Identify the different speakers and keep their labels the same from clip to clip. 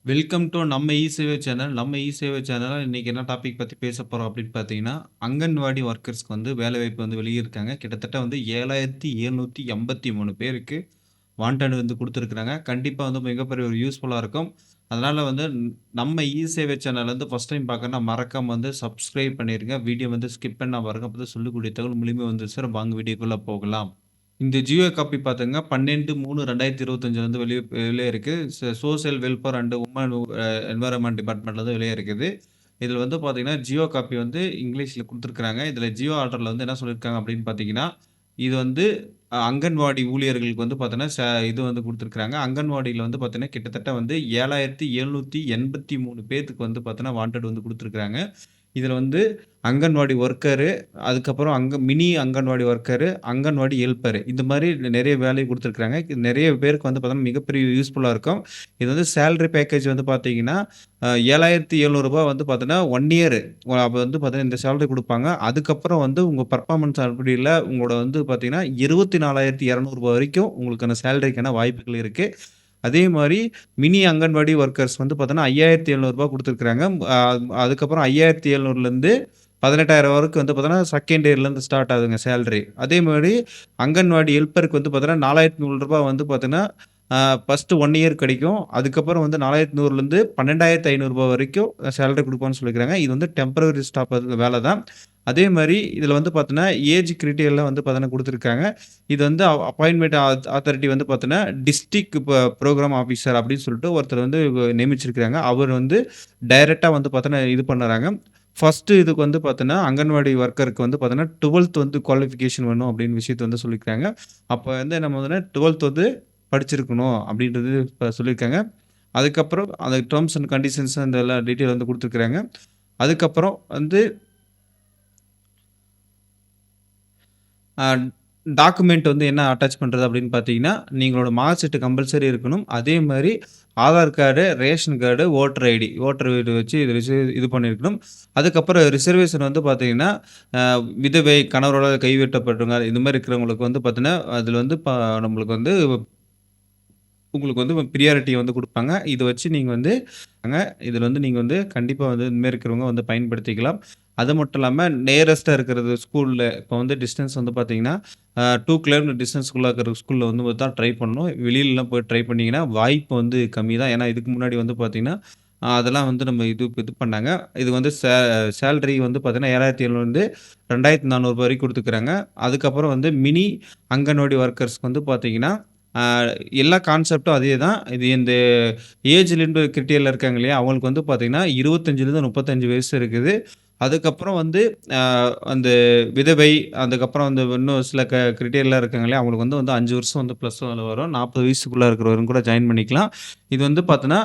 Speaker 1: Welcome to நம்ம இ-சேவை channel. நம்ம இ-சேவை சேனல்ல இன்னைக்கு என்ன டாபிக் பத்தி பேசப் போறோம் அப்படின்னு பார்த்தீங்கன்னா, அங்கன்வாடி ஒர்க்கர்ஸ்க்கு வந்து வேலைவாய்ப்பு வந்து வெளியிட்டிருக்காங்க. கிட்டத்தட்ட வந்து 7,783 பேருக்கு வாண்டட் வந்து குடுத்துருக்காங்க. கண்டிப்பா வந்து மிகப்பெரிய ஒரு யூஸ்ஃபுல்லா இருக்கும். அதனால வந்து நம்ம இ-சேவை சேனல் வந்து ஃபர்ஸ்ட் டைம் பார்க்கணும்னா மறக்காம வந்து சப்ஸ்கிரைப் பண்ணிருங்க. வீடியோ வந்து ஸ்கிப் பண்ணாம பாருங்க. அப்பதான் சொல்லக்கூடிய தகவல் முழுமையா வந்து சேரும். வாங்க வீடியோக்குள்ள போகலாம். இந்த ஜியோ காப்பி பார்த்தீங்கன்னா 12/3/2025 வந்து வெளிய இருக்கு. Social welfare and women environment டிபார்ட்மெண்ட்ல வந்து வெளிய இருக்குது. இதில வந்து பார்த்தீங்கன்னா, ஜியோ காப்பி வந்து இங்கிலீஷ்ல குடுத்துருக்காங்க. இதில ஜியோ ஆர்டர்ல வந்து என்ன சொல்லியிருக்காங்க அப்படின்னு பார்த்தீங்கன்னா, இது வந்து அங்கன்வாடி ஊழியர்களுக்கு வந்து பார்த்தீங்கன்னா, இது வந்து குடுத்துருக்காங்க. அங்கன்வாடியில வந்து பார்த்தீங்கன்னா, கிட்டத்தட்ட வந்து 7,783 பேத்துக்கு வந்து பார்த்தீங்கன்னா, வாண்டட் வந்து குடுத்துருக்காங்க. இதில வந்து அங்கன்வாடி ஒர்க்கரு, அதுக்கப்புறம் mini anganwadi worker, anganwadi helper இந்த மாரி நெறைய வேலை குடுத்துருக்காங்க. நெறைய பேருக்கு வந்து பார்த்தீங்கன்னா, மிகப்பெரிய யூஸ்ஃபுல்லா இருக்கும். இது வந்து சேலரி பேக்கேஜ் வந்து பார்த்தீங்கன்னா, ரூ. 7,700 வந்து பார்த்தீங்கன்னா, 1 இயர் அப்ப வந்து பார்த்தீங்கன்னா, இந்த சேலரி குடுப்பாங்க. அதுக்கப்புறம் வந்து உங்க பெர்ஃபார்மன்ஸ் அடிப்படையில உங்களோட வந்து பார்த்தீங்கன்னா, ரூ. 24,200 வரைக்கும் உங்களுக்கான சேலரிக்கான வாய்ப்புகள் இருக்கு. அதே மாரி மினி அங்கன்வாடி ஒர்க்கர்ஸ் வந்து பார்த்தோன்னா, ரூ. 5,700 குடுத்துருக்காங்க. அ அதுக்கப்புறம் 5,700லேருந்து 18,000 வரைக்கும் வந்து பார்த்தோன்னா, செகண்ட் இயர்லேருந்து ஸ்டார்ட் ஆகுதுங்க சேலரி. அதே மாரி அங்கன்வாடி ஹெல்ப்பருக்கு வந்து பார்த்தோன்னா, ரூ. 4,100 வந்து பார்த்தீங்கன்னா, ஃபர்ஸ்ட்டு 1 இயர் கிடைக்கும். அதுக்கப்புறம் வந்து 4,100லேருந்து 12,500 வரைக்கும் சேலரி குடுப்போம்னு சொல்லியிருக்காங்க. இது வந்து டெம்பரரி ஸ்டாஃப் வேல தான். அதே மாரி இதில வந்து பார்த்தீங்கன்னா, ஏஜ் கிரைட்டீரியாலாம் வந்து பார்த்தீங்கன்னா குடுத்துருக்காங்க. இது வந்து அப்பாயின்ட்மென்ட் ஆத்தாரிட்டி வந்து பார்த்தீங்கன்னா, டிஸ்ட்ரிக்ட் புரோகிராம் ஆஃபீசர் அப்படின்னு சொல்லிட்டு ஒருத்தர் வந்து நியமிச்சிருக்காங்க. அவர் வந்து டைரக்ட்டா வந்து பார்த்தீங்கன்னா, இது பண்ணுறாங்க. ஃபர்ஸ்ட்டு இதுக்கு வந்து பார்த்தீங்கன்னா, அங்கன்வாடி ஒர்க்கருக்கு வந்து பார்த்தீங்கன்னா, 12த் வந்து குவாலிஃபிகேஷன் வேணும் அப்படின்னு விஷயத்த வந்து சொல்லியிருக்காங்க. அப்ப வந்து நம்ம வந்து 12த் வந்து படிச்சிருக்கணும் அப்படின்றது சொல்லியிருக்காங்க. அதுக்கப்புறம் அந்த டெர்ம்ஸ் அண்ட் கண்டிஷன்ஸ் அந்த எல்லா டீட்டெயில் வந்து குடுத்துருக்காங்க. அதுக்கப்புறம் வந்து அ டாக்குமெண்ட் வந்து என்ன அட்டாச் பண்றது அப்படின்னு பார்த்தீங்கன்னா, நீங்களோட மார்க் ஷீட் கம்பல்சரி இருக்கணும். அதே மாரி Aadhaar card, ration card, voter ID வச்சு இது பண்ணியிருக்கணும். அதுக்கப்புறம் ரிசர்வேஷன் வந்து பார்த்தீங்கன்னா, விதவை, கணவரால கைவிட்டப்பட்டவங்க இந்த மாரி இருக்கிறவங்களுக்கு வந்து பார்த்தீங்கன்னா, அதில வந்து நம்மளுக்கு வந்து உங்களுக்கு வந்து பிரியாரிட்டி வந்து குடுப்பாங்க. இத வச்சு நீங்க வந்து இதில வந்து நீங்க வந்து கண்டிப்பா வந்து இந்த மாரி இருக்கிறவங்க வந்து பயன்படுத்திக்கலாம். அது மட்டும் இல்லாம நியரஸ்ட்டா இருக்கிறது ஸ்கூல்ல இப்போ வந்து டிஸ்டன்ஸ் வந்து பார்த்தீங்கன்னா, 2 கிலோமீட்டர் டிஸ்டன்ஸ்க்குள்ள இருக்கிற ஸ்கூல்ல வந்து தான் ட்ரை பண்ணணும். வெளிலலாம் போய் ட்ரை பண்ணீங்கன்னா, வாய்ப்பு வந்து கம்மி தான். ஏன்னா இதுக்கு முன்னாடி வந்து பார்த்தீங்கன்னா, அதெல்லாம் வந்து நம்ம இது பண்ணாங்க. இது வந்து சேலரி வந்து பார்த்தீங்கன்னா, 7,700 2,400 வரைக்கும் குடுத்துருக்காங்க. அதுக்கப்புறம் வந்து மினி அங்கன்வாடி ஒர்க்கர்ஸ்க்கு வந்து பார்த்தீங்கன்னா, ஆ எல்லா கான்செப்ட்டும் அதே தான். இது இந்த ஏஜ் லிமிட் கிரிட்டீரியால இருக்காங்க இல்லையா? அவங்களுக்கு வந்து பார்த்தீங்கன்னா, 25லேருந்து 35 வயசு இருக்குது. அதுக்கப்புறம் வந்து அ அந்த விதவை, அதுக்கப்புறம் வந்து இன்னும் சில கிரிட்டீரியாலாம் இருக்காங்க இல்லையா? அவங்களுக்கு வந்து 5 வருஷம் வந்து ப்ளஸ் வரும். 40 வயசுக்குள்ள இருக்கிறவரும் கூட ஜாயின் பண்ணிக்கலாம். இது வந்து பார்த்தீங்கன்னா,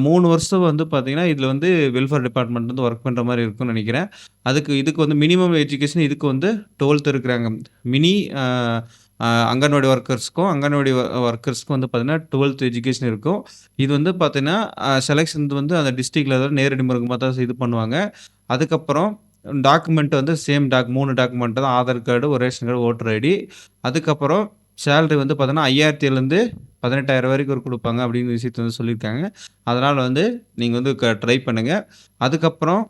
Speaker 1: 3 வருஷம் வந்து பார்த்தீங்கன்னா, இதில வந்து வெல்ஃபேர் டிபார்ட்மெண்ட் வந்து ஒர்க் பண்ற மாரி இருக்கும்னு நெனைக்கிறேன். இதுக்கு வந்து மினிமம் எஜுகேஷன் இதுக்கு வந்து 12த் இருக்கிறாங்க. மினி அ அ அங்கன்வாடி ஒர்க்கர்ஸ்க்கும், அங்கன்வாடி ஒர்க்கர்ஸ்க்கும் வந்து பார்த்தீங்கன்னா, 12த் எஜுகேஷன் இருக்கும். இது வந்து பார்த்தீங்கன்னா, செலக்ஷன் வந்து அந்த டிஸ்ட்ரிக்ட் லெவல்ல நேரடி முறைமா தான் இது பண்ணுவாங்க. அதுக்கப்புறம் டாக்குமெண்ட் வந்து சேம் 3 டாக்குமெண்ட் தான். ஆதார் கார்டு, ஒரு ரேஷன் கார்டு, ஓட்டர் ஐடி. அதுக்கப்புறம் சேலரி வந்து பார்த்தீங்கன்னா, 5,000லேருந்து 18,000 வரைக்கும் குடுப்பாங்க அப்படின்னு விஷயத்த வந்து சொல்லியிருக்காங்க. அதனால வந்து நீங்க வந்து ட்ரை பண்ணுங்க. அதுக்கப்புறம்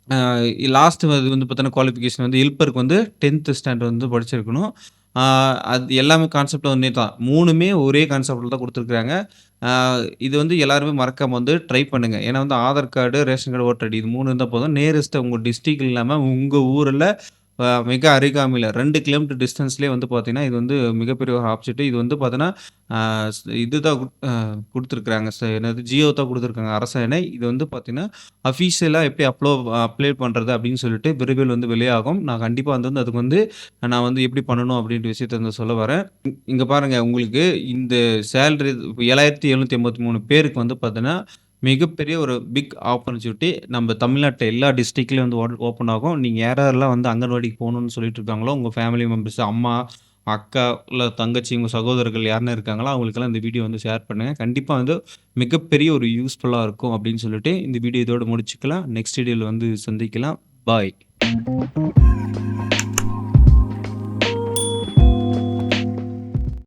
Speaker 1: அ லாஸ்ட் இது வந்து பார்த்தீங்கன்னா, குவாலிஃபிகேஷன் வந்து ஹெல்ப்பருக்கு வந்து 10த் ஸ்டாண்டர்ட் வந்து படிச்சிருக்கணும். ஆ அது எல்லாமே கான்செப்ட் ஒன்னே தான். 3மே ஒரே கான்செப்ட்ல தான் குடுத்துருக்காங்க. ஆ இது வந்து எல்லாருமே மறக்காம வந்து ட்ரை பண்ணுங்க. ஏன்னா வந்து Aadhaar card, ration card, voter ID இது 3 இருந்தா போதும். நியரஸ்ட்டா உங்க டிஸ்ட்ரிக்ட் இல்லாம உங்க ஊர்ல மிக அருகாமையில 2 கிலோமீட்டர் டிஸ்டன்ஸ்லயே வந்து பார்த்தீங்கன்னா, இது வந்து மிகப்பெரிய ஒரு ஆப்பர்ச்சுனிட்டி. இது வந்து பார்த்தீங்கன்னா, ஆ இதுதான் குடுத்துருக்காங்க. என்னது ஜியோ தான் குடுத்துருக்காங்க அரசாணை. இது வந்து பார்த்தீங்கன்னா, அஃபிஷியலா எப்படி அப்ளை பண்றது அப்படின்னு சொல்லிட்டு விரைவில் வந்து வெளியாகும். நான் கண்டிப்பா வந்து அதுக்கு வந்து நான் வந்து எப்படி பண்ணணும் அப்படின்ற விஷயத்த வந்து சொல்ல வரேன். இங்க பாருங்க உங்களுக்கு இந்த சேலரி 7,783 பேருக்கு வந்து பார்த்தீங்கன்னா, மிகப்பெரிய ஒரு பிக் ஆப்பர்ச்சுனிட்டி நம்ம தமிழ்நாட்ல எல்லா டிஸ்ட்ரிக்ட்லயும் வந்து ஓப்பன் ஆகும். நீங்க யார் யாரெல்லாம் வந்து அங்கன்வாடிக்கு போணும்னு சொல்லிட்டு இருக்காங்களோ, உங்க ஃபேமிலி மெம்பர்ஸ் அம்மா, அக்கா, இல்ல தங்கச்சி, உங்க சகோதரர்கள் யாருன்னா இருக்காங்களோ, அவங்களுக்கெல்லாம் இந்த வீடியோ வந்து ஷேர் பண்ணுங்க. கண்டிப்பா வந்து மிகப்பெரிய ஒரு யூஸ்ஃபுல்லா இருக்கும் அப்படின்னு சொல்லிட்டு, இந்த வீடியோ இதோட முடிச்சுக்கலாம். நெக்ஸ்ட் வீடியோல வந்து சந்திக்கலாம். பாய்.